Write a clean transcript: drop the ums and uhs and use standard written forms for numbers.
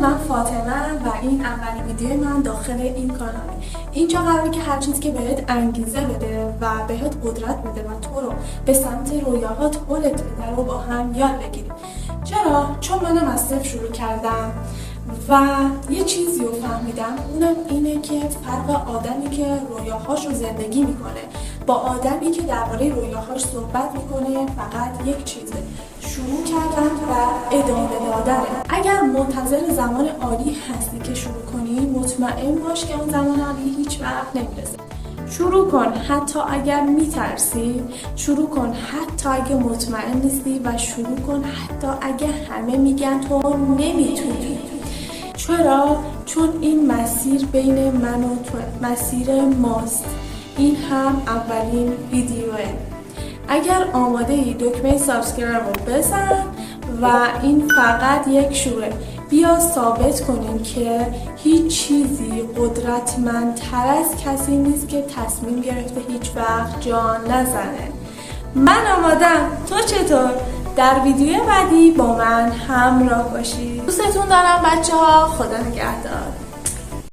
من فاطمه و این اولین ویدیو من داخل این کاناله. اینجا قراره که هر چیزی که بهت انگیزه بده و بهت قدرت بده و تو رو به سمت رویاهات هلت بده رو با هم یاد بگیریم. چرا؟ چون منم از صفر شروع کردم و یه چیزی رو فهمیدم، اونم اینه که فرق آدمی که رویاهاش رو زندگی میکنه با آدمی که درباره رویاهاش صحبت میکنه فقط یک چیزه: شروع کردن و ادامه دادن. اگر منتظر زمان عالی هستی که شروع کنی، مطمئن باش که اون زمان عالی هیچ وقت نمیرسه. شروع کن حتی اگر میترسی، شروع کن حتی اگه مطمئن نیستی و شروع کن حتی اگه همه میگن تو نمیتونی. چرا؟ چون این مسیر بین من و تو، مسیر ماست. این هم اولین ویدیوه. اگر آماده ای دکمه سابسکرایب رو بزن و این فقط یک شروعه. بیا ثابت کنیم که هیچ چیزی قدرتمندتر از کسی نیست که تصمیم گرفته هیچ وقت جان نزنه. من آمادم، تو چطور؟ در ویدیو بعدی با من همراه باشید. دوستتون دارم بچه ها، خدا نگهدار.